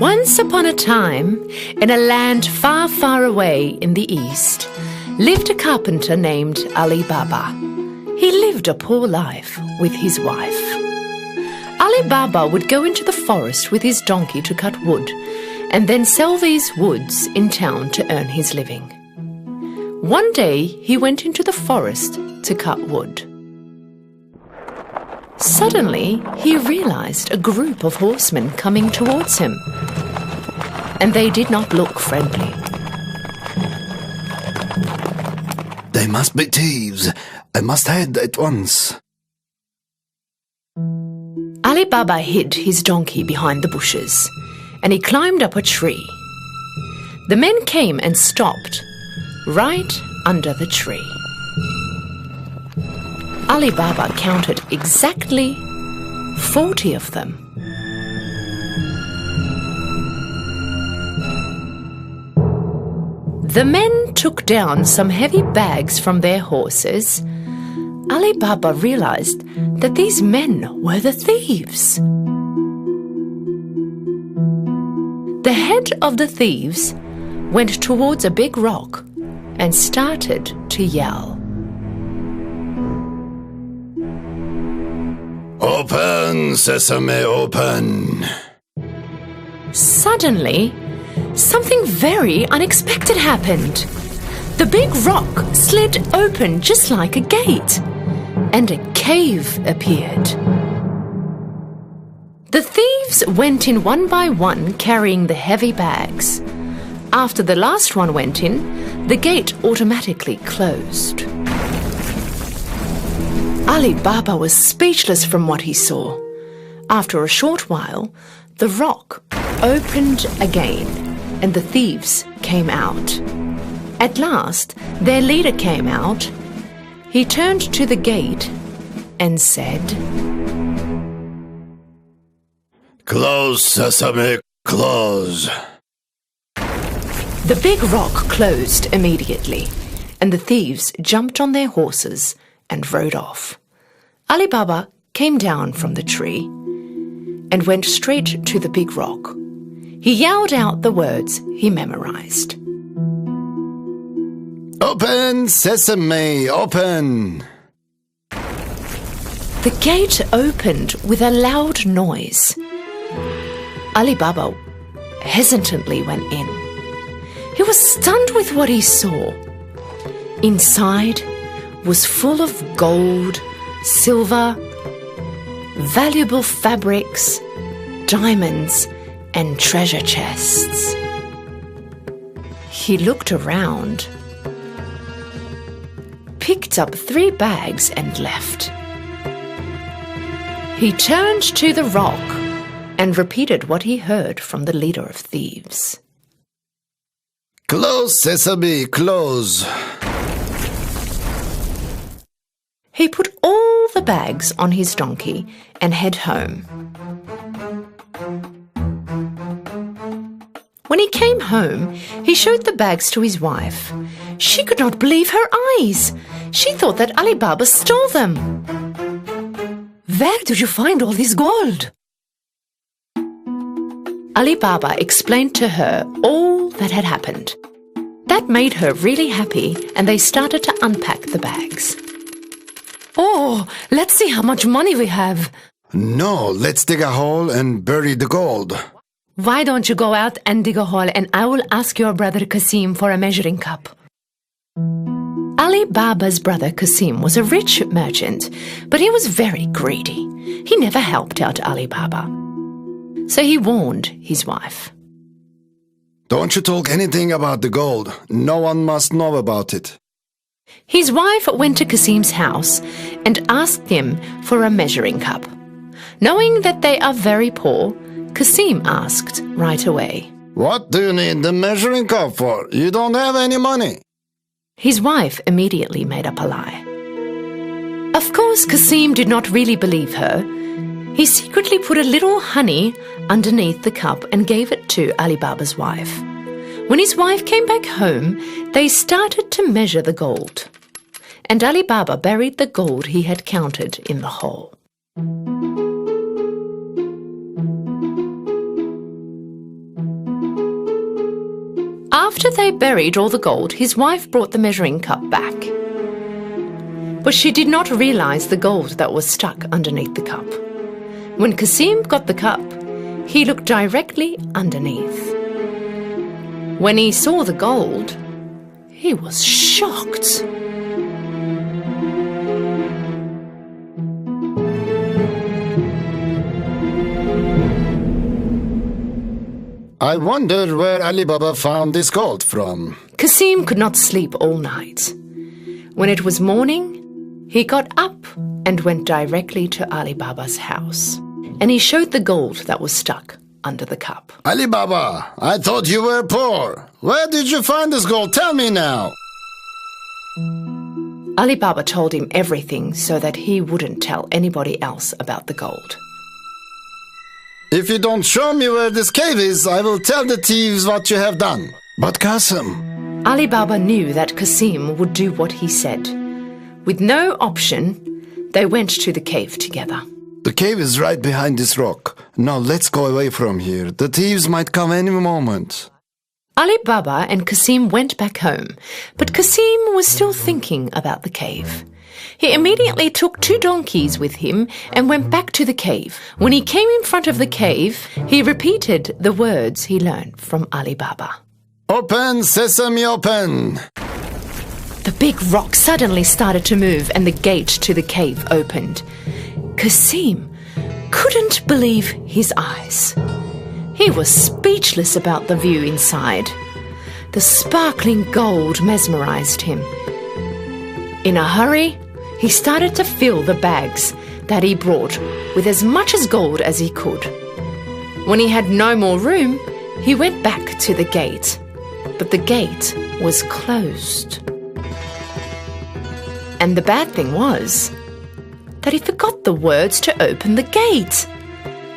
Once upon a time, in a land far, far away in the east, lived a carpenter named Ali Baba. He lived a poor life with his wife. Ali Baba would go into the forest with his donkey to cut wood, and then sell these woods in town to earn his living. One day he went into the forest to cut wood. Suddenly he realized a group of horsemen coming towards him, and they did not look friendly. They must be thieves. I must hide at once. Ali Baba hid his donkey behind the bushes, and he climbed up a tree. The men came and stopped right under the tree. Ali Baba counted exactly 40 of them. The men took down some heavy bags from their horses. Ali Baba realized that these men were the thieves. The head of the thieves went towards a big rock and started to yell. Open, sesame, open. Suddenly, something very unexpected happened. The big rock slid open just like a gate, and a cave appeared. The thieves went in one by one, carrying the heavy bags. After the last one went in, the gate automatically closed. Ali Baba was speechless from what he saw. After a short while, the rock opened again, and the thieves came out. At last, their leader came out. He turned to the gate and said, Close, sesame, close. The big rock closed immediately, and the thieves jumped on their horses and rode off. Ali Baba came down from the tree and went straight to the big rock. He yelled out the words he memorized. Open, sesame, open. The gate opened with a loud noise. Ali Baba hesitantly went in. He was stunned with what he saw. Inside was full of gold, silver, valuable fabrics, diamonds, and treasure chests. He looked around, picked up 3 bags and left. He turned to the rock and repeated what he heard from the leader of thieves. Close, sesame, close. He put all the bags on his donkey and head home. When he came home, he showed the bags to his wife. She could not believe her eyes. She thought that Ali Baba stole them. Where did you find all this gold? Ali Baba explained to her all that had happened. That made her really happy, and they started to unpack the bags. Oh, let's see how much money we have. No, let's dig a hole and bury the gold. Why don't you go out and dig a hole, and I will ask your brother Qasim for a measuring cup. Ali Baba's brother Qasim was a rich merchant, but he was very greedy. He never helped out Ali Baba. So he warned his wife. Don't you talk anything about the gold. No one must know about it. His wife went to Qasim's house and asked him for a measuring cup. Knowing that they are very poor, Qasim asked right away, What do you need the measuring cup for? You don't have any money. His wife immediately made up a lie. Of course, Qasim did not really believe her. He secretly put a little honey underneath the cup and gave it to Ali Baba's wife. When his wife came back home, they started to measure the gold. And Ali Baba buried the gold he had counted in the hole. After they buried all the gold, his wife brought the measuring cup back. But she did not realize the gold that was stuck underneath the cup. When Kasim got the cup, he looked directly underneath. When he saw the gold, he was shocked. I wonder where Ali Baba found this gold from. Kasim could not sleep all night. When it was morning, he got up and went directly to Ali Baba's house, and he showed the gold that was stuck under the cup. Ali Baba, I thought you were poor. Where did you find this gold? Tell me now. Ali Baba told him everything so that he wouldn't tell anybody else about the gold. If you don't show me where this cave is, I will tell the thieves what you have done. But Qasim... Ali Baba knew that Kasim would do what he said. With no option, they went to the cave together. The cave is right behind this rock. Now let's go away from here. The thieves might come any moment. Ali Baba and Kasim went back home, but Kasim was still thinking about the cave. He immediately took 2 donkeys with him and went back to the cave. When he came in front of the cave, he repeated the words he learned from Ali Baba. Open, sesame, open! The big rock suddenly started to move and the gate to the cave opened. Kasim couldn't believe his eyes. He was speechless about the view inside. The sparkling gold mesmerized him. In a hurry, he started to fill the bags that he brought with as much as gold as he could. When he had no more room, he went back to the gate, but the gate was closed. And the bad thing was that he forgot the words to open the gate.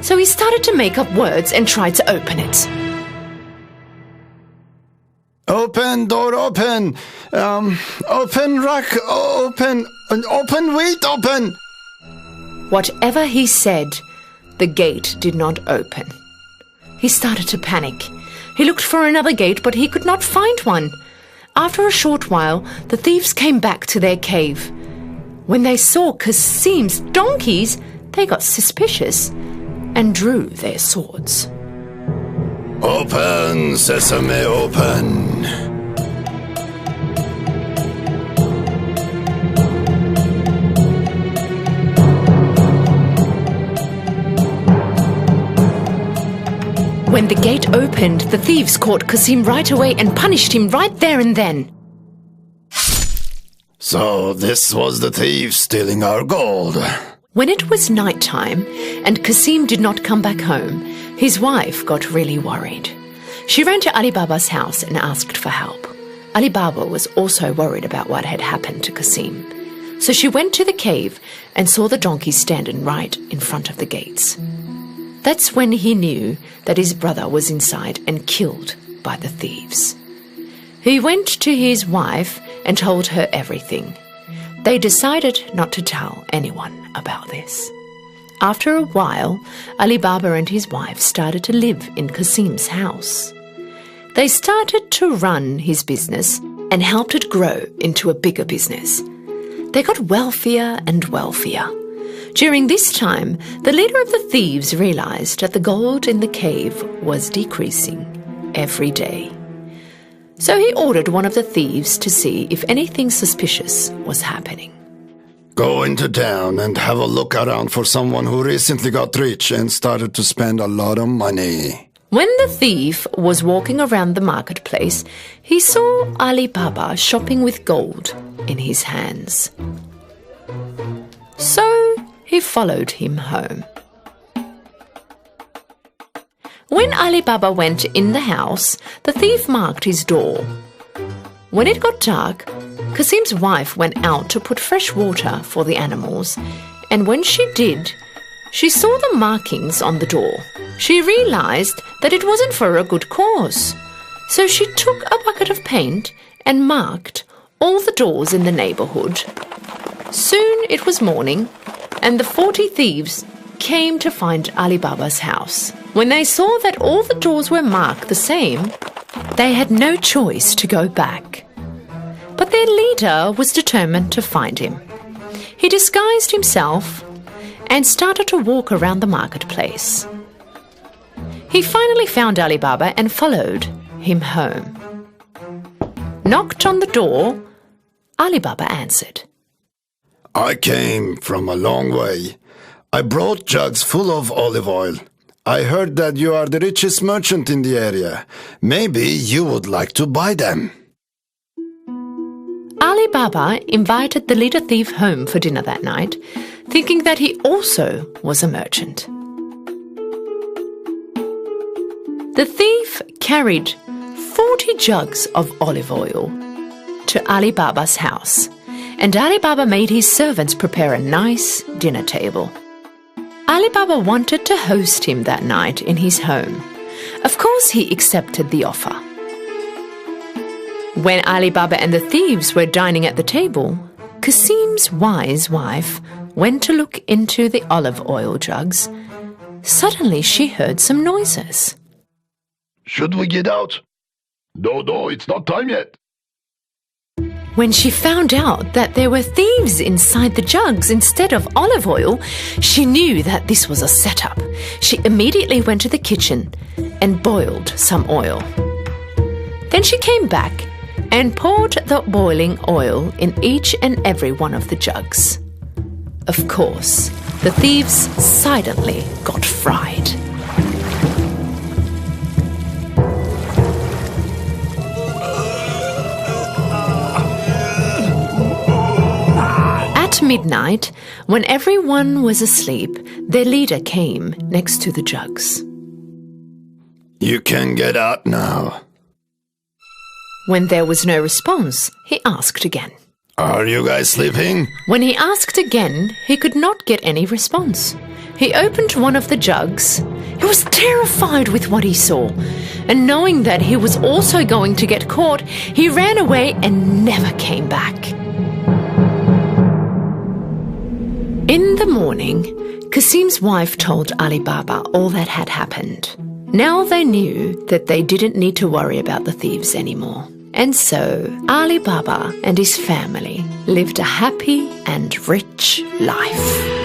So he started to make up words and tried to open it. Open, door, open. Open, rack, open. Open, wheat, open. Whatever he said, the gate did not open. He started to panic. He looked for another gate, but he could not find one. After a short while, the thieves came back to their cave. When they saw Kasim's donkeys, they got suspicious and drew their swords. Open, sesame, open. When the gate opened, the thieves caught Kasim right away and punished him right there and then. So this was the thieves stealing our gold. When it was night time and Kasim did not come back home, his wife got really worried. She ran to Ali Baba's house and asked for help. Ali Baba was also worried about what had happened to Kasim. So she went to the cave and saw the donkey standing right in front of the gates. That's when he knew that his brother was inside and killed by the thieves. He went to his wife and told her everything. They decided not to tell anyone about this. After a while, Ali Baba and his wife started to live in Kasim's house. They started to run his business and helped it grow into a bigger business. They got wealthier and wealthier. During this time, the leader of the thieves realized that the gold in the cave was decreasing every day. So he ordered one of the thieves to see if anything suspicious was happening. Go into town and have a look around for someone who recently got rich and started to spend a lot of money. When the thief was walking around the marketplace, he saw Ali Baba shopping with gold in his hands. So he followed him home. When Ali Baba went in the house, the thief marked his door. When it got dark, Kasim's wife went out to put fresh water for the animals, and when she did, she saw the markings on the door. She realized that it wasn't for a good cause. So she took a bucket of paint and marked all the doors in the neighborhood. Soon it was morning, and the 40 thieves came to find Ali Baba's house. When they saw that all the doors were marked the same, they had no choice to go back. But their leader was determined to find him. He disguised himself and started to walk around the marketplace. He finally found Ali Baba and followed him home. Knocked on the door, Ali Baba answered. I came from a long way. I brought jugs full of olive oil. I heard that you are the richest merchant in the area. Maybe you would like to buy them. Ali Baba invited the leader thief home for dinner that night, thinking that he also was a merchant. The thief carried 40 jugs of olive oil to Ali Baba's house, and Ali Baba made his servants prepare a nice dinner table. Ali Baba wanted to host him that night in his home. Of course, he accepted the offer. When Ali Baba and the thieves were dining at the table, Qasim's wise wife went to look into the olive oil jugs. Suddenly, she heard some noises. Should we get out? No, it's not time yet. When she found out that there were thieves inside the jugs instead of olive oil, she knew that this was a setup. She immediately went to the kitchen and boiled some oil. Then she came back and poured the boiling oil in each and every one of the jugs. Of course, the thieves silently got fried. At midnight, when everyone was asleep, their leader came next to the jugs. You can get out now. When there was no response, he asked again. Are you guys sleeping? When he asked again, he could not get any response. He opened one of the jugs. He was terrified with what he saw, and knowing that he was also going to get caught, he ran away and never came back. In the morning, Qasim's wife told Ali Baba all that had happened. Now they knew that they didn't need to worry about the thieves anymore. And so Ali Baba and his family lived a happy and rich life.